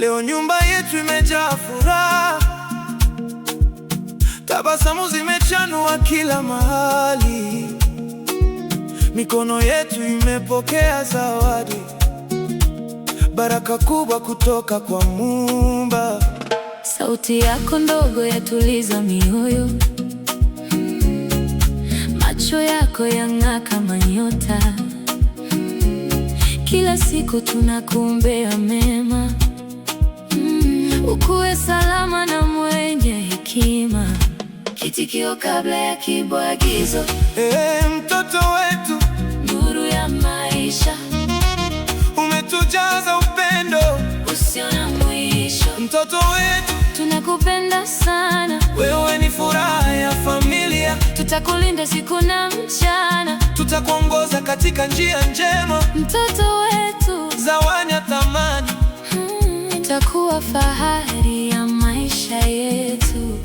Leo nyumba yetu imejaa furaha, tabasamu zimechanua kila mahali. Mikono yetu imepokea zawadi, baraka kubwa kutoka kwa Muumba. Sauti yako ndogo yatuliza mioyo, macho yako yang'aa kama nyota. Kila siku tunakuombea mema, ukue salama na mwenye hekima. Kitikio kabla ya kibwagizo. Mtoto wetu, nuru ya maisha, umetujaza upendo usio na mwisho. Mtoto wetu, tunakupenda sana, wewe ni furaha ya familia. Tutakulinda siku na mchana, tutakuongoza katika njia njema. Mtoto wetu, zawadi ya thamani, itakuwa fahari ya maisha yetu.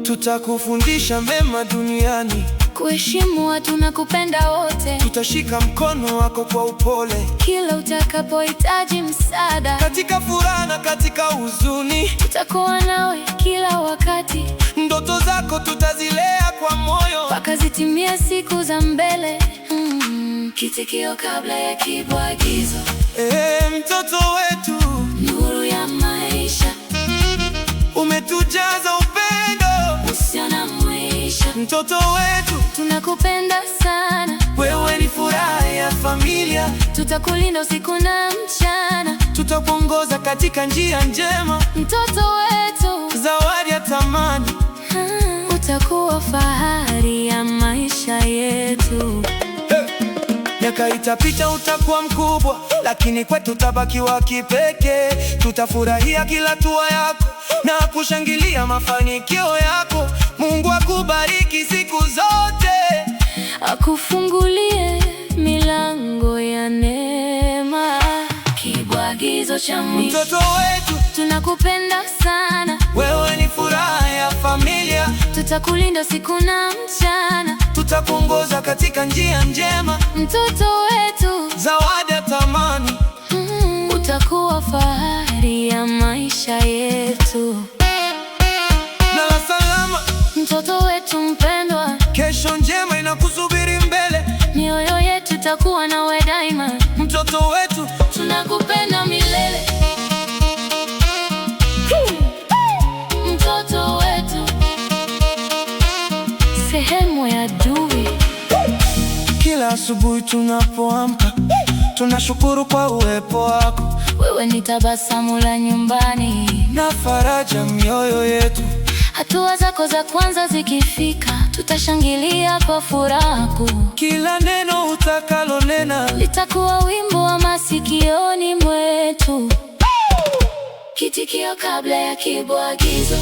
Tutakufundisha mema duniani, kuheshimu watu na kupenda wote. Tutashika mkono wako kwa upole, kila utakapohitaji msaada. Katika furaha na katika huzuni, tutakuwa nawe kila wakati. Ndoto zako tutazilea kwa moyo, mpaka zitimie siku za mbele. Kitikio kabla ya kibwagizo. Mtoto wetu, nuru ya maisha, umetujaza upendo usio na mwisho. Mtoto wetu, tunakupenda sana, wewe ni furaha ya familia. Tutakulinda usiku na mchana, tutakuongoza katika njia njema. Mtoto wetu, zawadi ya thamani, utakuwa fahari ya maisha yetu. Miaka itapita, utakuwa mkubwa, lakini kwetu utabaki wa kipekee. Tutafurahia kila hatua yako na kushangilia mafanikio yako. Mungu akubariki siku zote, akufungulie milango ya neema. Kibwagizo cha mwisho. Mtoto wetu, tunakupenda sana, wewe ni furaha ya familia. Tutakulinda siku na mchana, tutakuongoza katika njia njema. Mtoto wetu, zawadi ya thamani, utakuwa fahari ya maisha yetu. Lala salama, mtoto wetu mpendwa, kesho njema inakusubiri mbele. Mioyo yetu itakuwa nawe daima. Mtoto wetu, tunakupenda milele. Mtoto wetu, sehemu ya Dui. Kila asubuhi tunapoamka, tunashukuru kwa uwepo wako. Wewe ni tabasamu la nyumbani na faraja mioyo yetu. Hatua zako za kwanza zikifika, tutashangilia kwa furaha kuu. Kila neno utakalonena litakuwa wimbo wa masikioni mwetu. Kitikio kabla ya kibwagizo.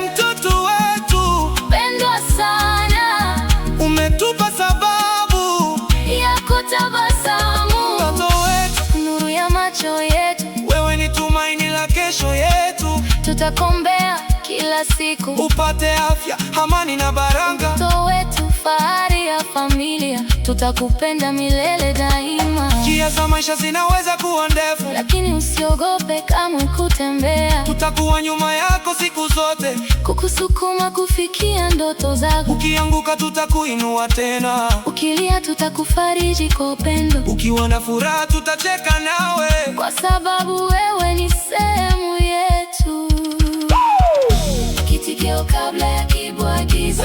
Mtoto wetu, pendwa sana, umetupa sababu ya kutabasamu. Mtoto wetu, nuru ya macho yetu, wewe ni tumaini la kesho yetu. Tutakuombea kila siku, upate afya, amani na baraka. Mtoto wetu, fahari ya familia, tutakupenda milele daima. Njia za maisha zinaweza kuwa ndefu, lakini usiogope kamwe kutembea. Tutakuwa nyuma yako siku zote, kukusukuma kufikia ndoto zako. Ukianguka tutakuinua tena, ukilia tutakufariji kwa upendo. Ukiwa na furaha tutacheka nawe, kwa sababu wewe ni sehemu yetu. Kitikio kabla ya kibwagizo.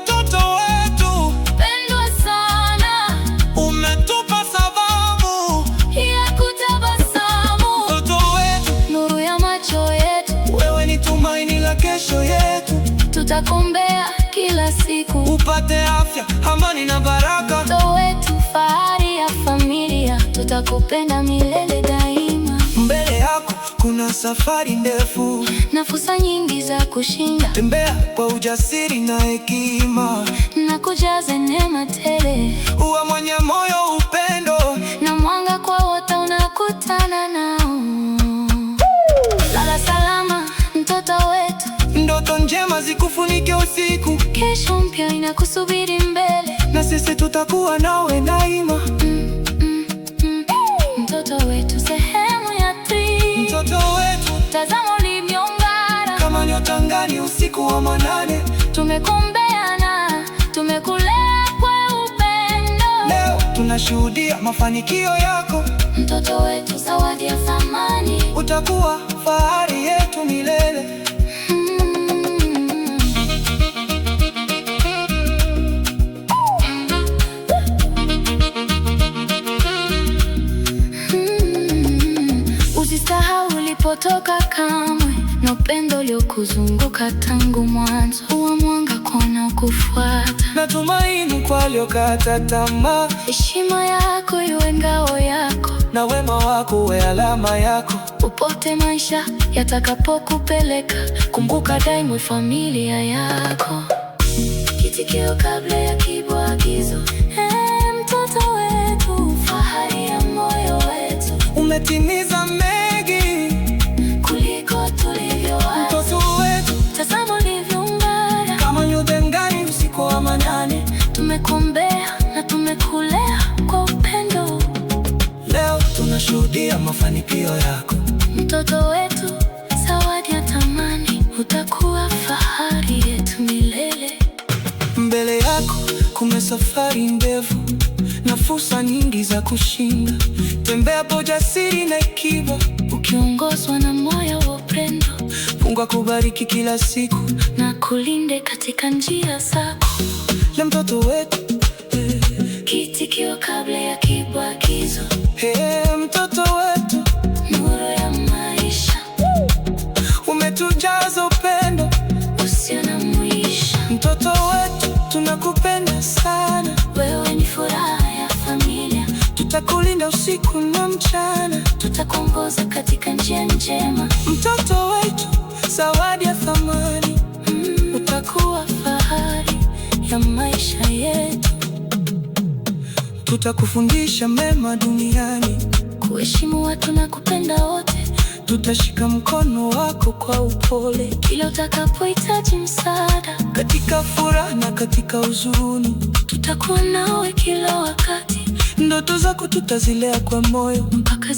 Mtoto wetu, pendwa sana, umetupa sababu ya kutabasamu. Mtoto wetu, nuru ya macho yetu, wewe ni tumaini la kesho yetu. Tutakuombea kila siku, upate afya, amani na baraka. Mtoto wetu, fahari ya familia, tutakupenda milele daima. Mbele yako kuna safari ndefu na fursa nyingi za kushinda. Tembea kwa ujasiri na hekima, na kujaze neema tele. uwe mwenye moyo upendo, na mwanga kwa wote unakutana nao. Lala salama mtoto wetu, ndoto njema zikufunike usiku. Kesho mpya inakusubiri mbele, na sisi tutakuwa nawe daima. Mtoto wetu, sehemu ya Dui. angani usiku wa manane. Tumekombeana, tumekulea kwa upendo. Leo tunashuhudia mafanikio yako. Mtoto wetu, zawadi ya thamani. Utakuwa fahari yetu milele. Usisahau ulipotoka kamwe, na upendo uliokuzunguka tangu mwanzo. Uwe mwanga kwa wanaokufuata, na tumaini kwa waliokata tamaa. Heshima yako iwe ngao yako, na wema wako uwe alama yako. Popote maisha yatakapokupeleka, kumbuka daima familia yako. Kitikio kabla ya kibwagizo. Mtoto wetu, fahari ya moyo wetu. Umetimiza mengi kuliko tulivyowaza. Mtoto wetu, tazama ulivyong'ara kama nyota angani usiku wa manane. Tumekuombea na tumekulea kwa upendo. Leo tunashuhudia mafanikio yako. Mtoto wetu, zawadi ya thamani. Utakuwa fahari yetu milele. Mbele yako kuna safari ndefu na fursa nyingi za kushinda. Tembea kwa ujasiri na hekima, ukiongozwa na moyo wa upendo. Mungu akubariki kila siku na kulinde katika njia zako. Le mtoto wetu, kitikio kabla ya kibwagizo. Mtoto wetu, nuru ya maisha. Umetujaza upendo usio na mwisho. Mtoto wetu, tunakupenda sana. Wewe ni furaha ya familia. Tutakulinda usiku na mchana. Tutakuongoza katika njia njema. Mtoto wetu, zawadi ya thamani. Utakuwa fahari ya maisha yetu. Tutakufundisha mema duniani, kuheshimu watu na kupenda wote. Tutashika mkono wako kwa upole kila utakapohitaji msaada. Katika furaha na katika huzuni, tutakuwa nawe kila wakati. Ndoto zako tutazilea kwa moyo mpaka